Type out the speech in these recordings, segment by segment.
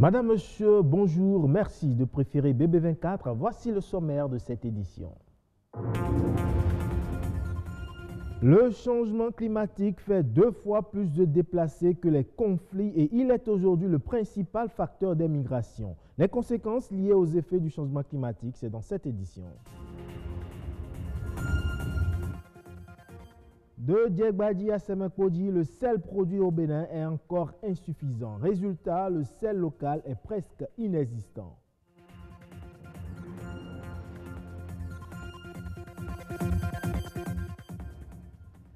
Madame, Monsieur, bonjour, merci de préférer BB24. Voici le sommaire de cette édition. Le changement climatique fait 2 fois plus de déplacés que les conflits et il est aujourd'hui le principal facteur des migrations. Les conséquences liées aux effets du changement climatique, c'est dans cette édition. De Diegbadi à Semenkodi, le sel produit au Bénin est encore insuffisant. Résultat, le sel local est presque inexistant.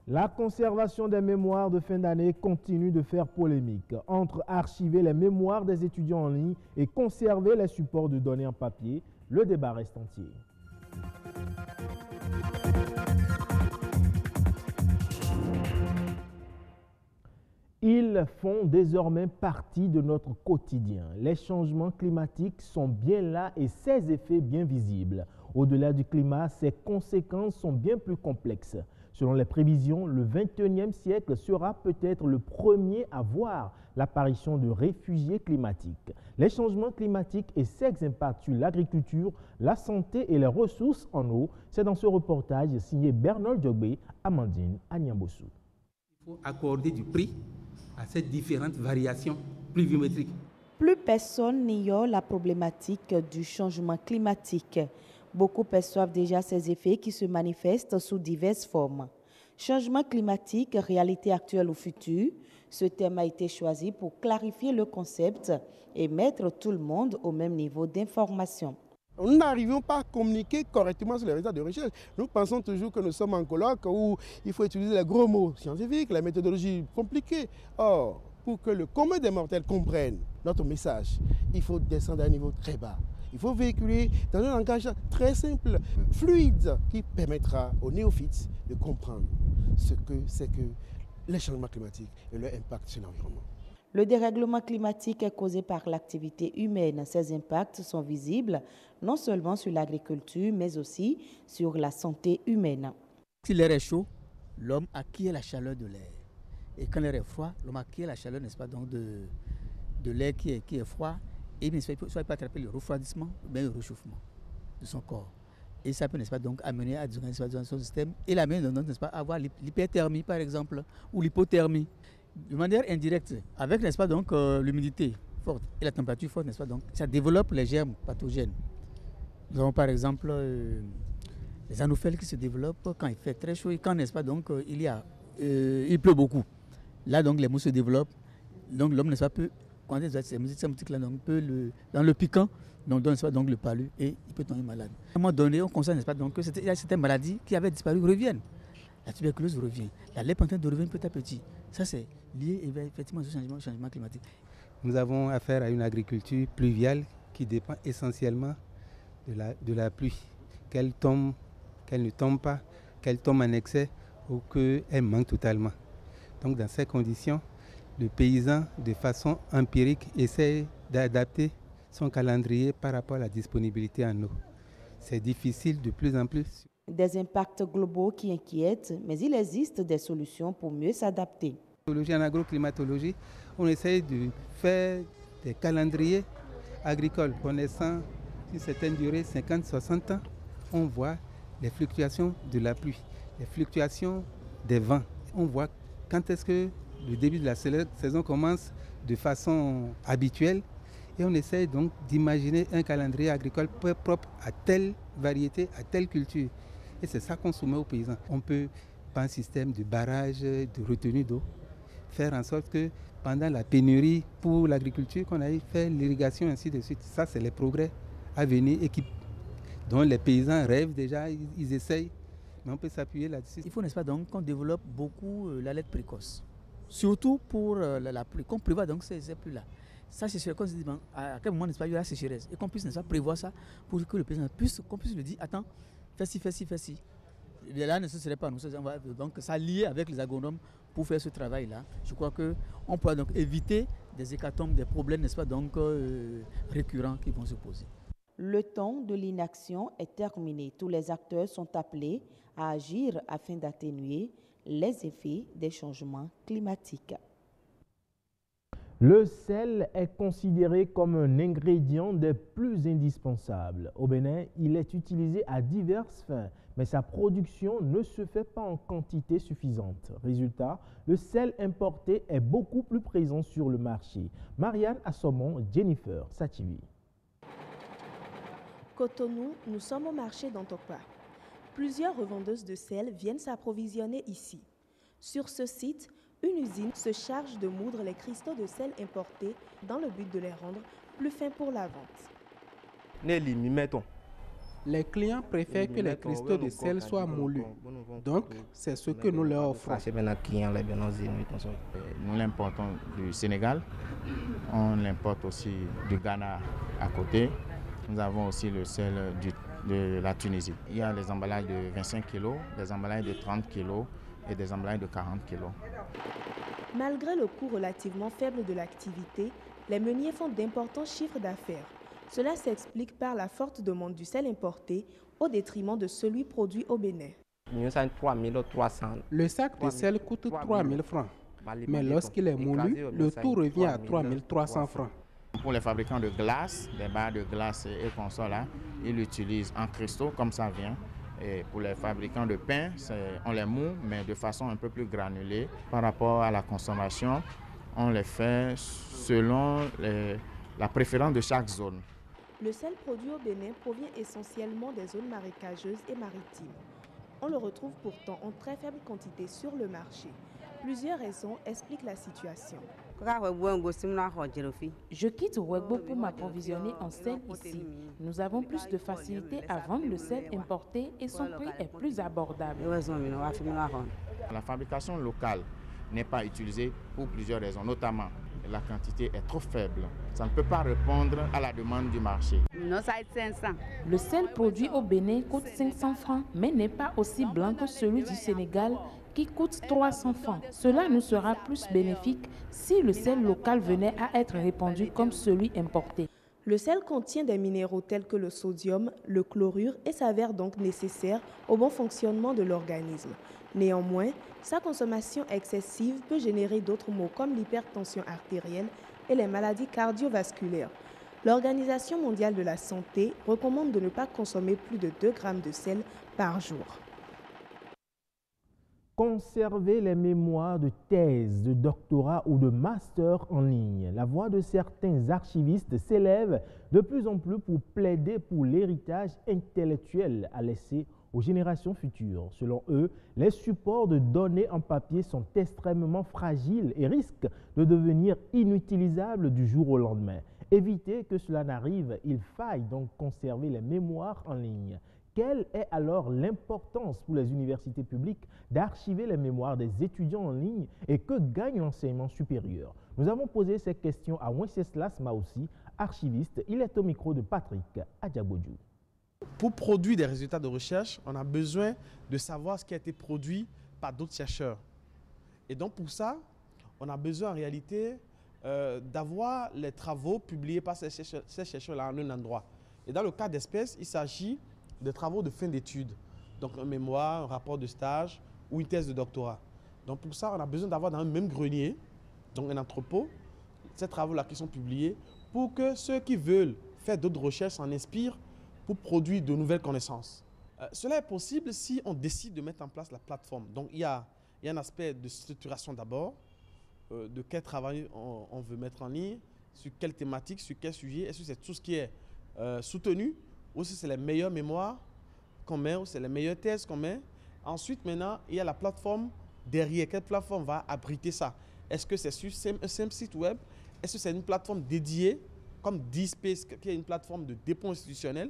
La conservation des mémoires de fin d'année continue de faire polémique. Entre archiver les mémoires des étudiants en ligne et conserver les supports de données en papier, le débat reste entier. Ils font désormais partie de notre quotidien. Les changements climatiques sont bien là et ses effets bien visibles. Au-delà du climat, ses conséquences sont bien plus complexes. Selon les prévisions, le XXIe siècle sera peut-être le premier à voir l'apparition de réfugiés climatiques. Les changements climatiques et ses impacts sur l'agriculture, la santé et les ressources en eau, c'est dans ce reportage signé Bernard Djogbe, Amandine Agnambossou. Il faut accorder du prix à ces différentes variations pluviométriques. Plus personne n'ignore la problématique du changement climatique. Beaucoup perçoivent déjà ces effets qui se manifestent sous diverses formes. Changement climatique, réalité actuelle ou future, ce thème a été choisi pour clarifier le concept et mettre tout le monde au même niveau d'information. Nous n'arrivons pas à communiquer correctement sur les résultats de recherche. Nous pensons toujours que nous sommes en colloque où il faut utiliser les gros mots scientifiques, la méthodologie compliquée. Or, pour que le commun des mortels comprenne notre message, il faut descendre à un niveau très bas. Il faut véhiculer dans un langage très simple, fluide, qui permettra aux néophytes de comprendre ce que c'est que les changements climatiques et leur impact sur l'environnement. Le dérèglement climatique est causé par l'activité humaine. Ces impacts sont visibles non seulement sur l'agriculture, mais aussi sur la santé humaine. Si l'air est chaud, l'homme acquiert la chaleur de l'air. Et quand l'air est froid, l'homme acquiert la chaleur, n'est-ce pas, donc de l'air qui est froid. Et bien, soit il peut attraper le refroidissement ou bien le réchauffement de son corps. Et ça peut, n'est-ce pas, donc amener à dans son système et l'amener, n'est-ce pas, à avoir l'hyperthermie, par exemple, ou l'hypothermie. De manière indirecte, avec, n'est-ce pas, donc l'humidité forte et la température forte, n'est-ce pas, donc ça développe les germes pathogènes. Nous avons par exemple les anophèles qui se développent quand il fait très chaud et quand, n'est-ce pas, donc il pleut beaucoup. Là donc les mouches se développent, donc l'homme, n'est-ce pas, peut, quand ces moustiques-là, donc peut dans le piquant, donc le palu et il peut tomber malade. À un moment donné, on constate, n'est-ce pas, donc que certaines maladies qui avaient disparu reviennent. La tuberculose revient, la lèpre est en train de revenir petit à petit. Ça, c'est lié effectivement au changement climatique. Nous avons affaire à une agriculture pluviale qui dépend essentiellement de la pluie. Qu'elle tombe, qu'elle ne tombe pas, qu'elle tombe en excès ou qu'elle manque totalement. Donc dans ces conditions, le paysan, de façon empirique, essaie d'adapter son calendrier par rapport à la disponibilité en eau. C'est difficile de plus en plus. Des impacts globaux qui inquiètent, mais il existe des solutions pour mieux s'adapter. En agroclimatologie, on essaye de faire des calendriers agricoles connaissant une certaine durée, 50-60 ans. On voit les fluctuations de la pluie, les fluctuations des vents. On voit quand est-ce que le début de la saison commence de façon habituelle et on essaye donc d'imaginer un calendrier agricole propre à telle variété, à telle culture. Et c'est ça qu'on soumet aux paysans. On peut, par un système de barrage, de retenue d'eau, faire en sorte que pendant la pénurie pour l'agriculture, qu'on aille faire l'irrigation, ainsi de suite. Ça, c'est les progrès à venir et dont les paysans rêvent déjà, ils essayent, mais on peut s'appuyer là-dessus. Il faut, n'est-ce pas, donc qu'on développe beaucoup l'alerte précoce. Surtout pour la pluie, qu'on prévoit donc ces pluies-là. Ça, c'est sûr qu'on se dit, bon, à quel moment, n'est-ce pas, il y aura sécheresse. Et qu'on puisse, n'est-ce pas, prévoir ça pour que le paysan qu'on puisse lui dire, attends, fais ci. Et là, ce ne serait pas nous. Donc, ça lié avec les agronomes pour faire ce travail-là. Je crois qu'on pourra donc éviter des hécatombes, des problèmes, n'est-ce pas, donc récurrents qui vont se poser. Le temps de l'inaction est terminé. Tous les acteurs sont appelés à agir afin d'atténuer les effets des changements climatiques. Le sel est considéré comme un ingrédient des plus indispensables. Au Bénin, il est utilisé à diverses fins, mais sa production ne se fait pas en quantité suffisante. Résultat, le sel importé est beaucoup plus présent sur le marché. Marianne Assomon, Jennifer Sativi. Cotonou, nous sommes au marché d'Antokpa. Plusieurs revendeuses de sel viennent s'approvisionner ici. Sur ce site, une usine se charge de moudre les cristaux de sel importés dans le but de les rendre plus fins pour la vente. Les clients préfèrent que les cristaux de sel soient moulus. Donc, c'est ce que nous leur offrons. Nous l'importons du Sénégal. On l'importe aussi du Ghana à côté. Nous avons aussi le sel de la Tunisie. Il y a les emballages de 25 kg, des emballages de 30 kg et des emballages de 40 kg. Malgré le coût relativement faible de l'activité, les meuniers font d'importants chiffres d'affaires. Cela s'explique par la forte demande du sel importé au détriment de celui produit au Bénin. Le sac de sel coûte 3 000 francs, mais lorsqu'il est moulu, le tout revient à 3 300 francs. Pour les fabricants de glace, des barres de glace et consorts, ils l'utilisent en cristaux comme ça vient. Et pour les fabricants de pain, on les moud, mais de façon un peu plus granulée. Par rapport à la consommation, on les fait selon la préférence de chaque zone. Le sel produit au Bénin provient essentiellement des zones marécageuses et maritimes. On le retrouve pourtant en très faible quantité sur le marché. Plusieurs raisons expliquent la situation. Je quitte Ouegbo pour m'approvisionner en sel ici. Nous avons plus de facilité à vendre le sel importé et son prix est plus abordable. La fabrication locale n'est pas utilisée pour plusieurs raisons, notamment la quantité est trop faible. Ça ne peut pas répondre à la demande du marché. Le sel produit au Bénin coûte 500 francs, mais n'est pas aussi blanc que celui du Sénégal qui coûte 300 francs. Cela nous sera plus bénéfique si le sel local venait à être répandu comme celui importé. Le sel contient des minéraux tels que le sodium, le chlorure et s'avère donc nécessaire au bon fonctionnement de l'organisme. Néanmoins, sa consommation excessive peut générer d'autres maux comme l'hypertension artérielle et les maladies cardiovasculaires. L'Organisation mondiale de la santé recommande de ne pas consommer plus de 2 grammes de sel par jour. Conserver les mémoires de thèse, de doctorat ou de master en ligne. La voix de certains archivistes s'élève de plus en plus pour plaider pour l'héritage intellectuel à laisser aux générations futures. Selon eux, les supports de données en papier sont extrêmement fragiles et risquent de devenir inutilisables du jour au lendemain. Éviter que cela n'arrive, il faille donc conserver les mémoires en ligne. Quelle est alors l'importance pour les universités publiques d'archiver les mémoires des étudiants en ligne et que gagne l'enseignement supérieur? Nous avons posé ces questions à Wenceslas Maussi, archiviste. Il est au micro de Patrick Adjagodjou. Pour produire des résultats de recherche, on a besoin de savoir ce qui a été produit par d'autres chercheurs. Et donc pour ça, on a besoin en réalité d'avoir les travaux publiés par ces chercheurs-là en un endroit. Et dans le cas d'espèce, il s'agit de travaux de fin d'études, donc un mémoire, un rapport de stage ou une thèse de doctorat. Donc pour ça, on a besoin d'avoir dans un même grenier, donc un entrepôt, ces travaux-là qui sont publiés pour que ceux qui veulent faire d'autres recherches s'en inspirent pour produire de nouvelles connaissances. Cela est possible si on décide de mettre en place la plateforme. Donc il y a un aspect de structuration d'abord, de quel travail on veut mettre en ligne, sur quelle thématique, sur quel sujet, est-ce que c'est tout ce qui est soutenu, ou si c'est les meilleures mémoires qu'on met, ou c'est les meilleures thèses qu'on met. Ensuite, maintenant, il y a la plateforme derrière. Quelle plateforme va abriter ça? Est-ce que c'est sur un simple site web? Est-ce que c'est une plateforme dédiée, comme DSpace, qui est une plateforme de dépôt institutionnel?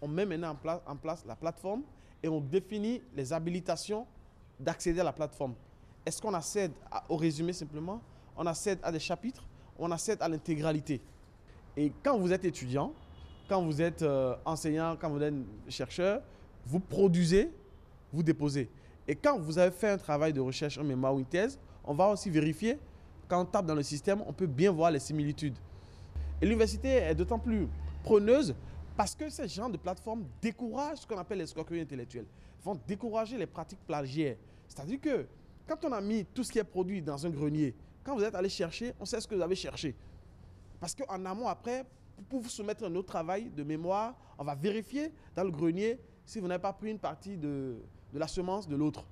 On met maintenant en place la plateforme et on définit les habilitations d'accéder à la plateforme. Est-ce qu'on accède au résumé simplement? On accède à des chapitres? On accède à l'intégralité? Et quand vous êtes étudiant, quand vous êtes enseignant, quand vous êtes chercheur, vous produisez, vous déposez. Et quand vous avez fait un travail de recherche, un mémoire ou une thèse, on va aussi vérifier. Quand on tape dans le système, on peut bien voir les similitudes. Et l'université est d'autant plus preneuse parce que ces genres de plateformes découragent ce qu'on appelle l'escroquerie intellectuelle. Ils vont décourager les pratiques plagiaires. C'est-à-dire que quand on a mis tout ce qui est produit dans un grenier Quand vous êtes allé chercher, on sait ce que vous avez cherché. Parce qu'en amont, après, pour vous soumettre un autre travail de mémoire, on va vérifier dans le grenier si vous n'avez pas pris une partie de la semence de l'autre.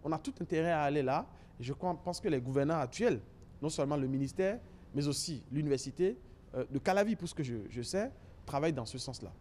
On a tout intérêt à aller là. Et je pense que les gouvernants actuels, non seulement le ministère, mais aussi l'université de Calavi, pour ce que je sais, travaillent dans ce sens-là.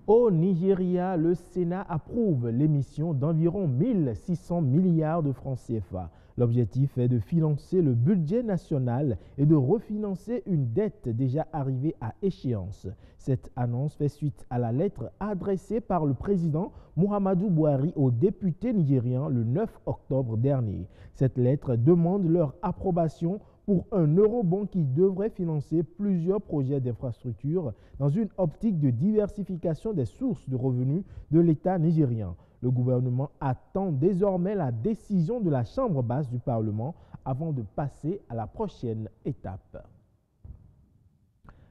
Au Nigeria, le Sénat approuve l'émission d'environ 1600 milliards de francs CFA. L'objectif est de financer le budget national et de refinancer une dette déjà arrivée à échéance. Cette annonce fait suite à la lettre adressée par le président Muhammadu Buhari aux députés nigérians le 9 octobre dernier. Cette lettre demande leur approbation pour un eurobond qui devrait financer plusieurs projets d'infrastructure dans une optique de diversification des sources de revenus de l'État nigérian. Le gouvernement attend désormais la décision de la Chambre basse du Parlement avant de passer à la prochaine étape.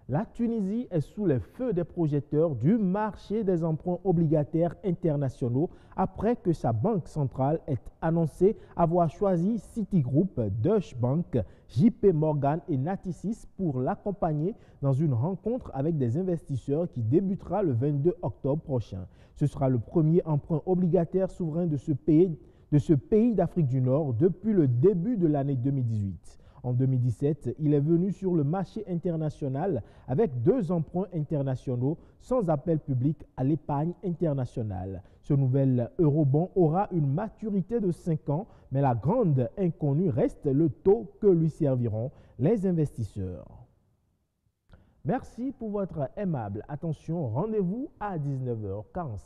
La Tunisie est sous les feux des projecteurs du marché des emprunts obligataires internationaux après que sa banque centrale ait annoncé avoir choisi Citigroup, Deutsche Bank, JP Morgan et Natixis pour l'accompagner dans une rencontre avec des investisseurs qui débutera le 22 octobre prochain. Ce sera le premier emprunt obligataire souverain de ce pays d'Afrique du Nord depuis le début de l'année 2018. En 2017, il est venu sur le marché international avec 2 emprunts internationaux sans appel public à l'épargne internationale. Ce nouvel eurobond aura une maturité de 5 ans, mais la grande inconnue reste le taux que lui serviront les investisseurs. Merci pour votre aimable attention. Rendez-vous à 19h45.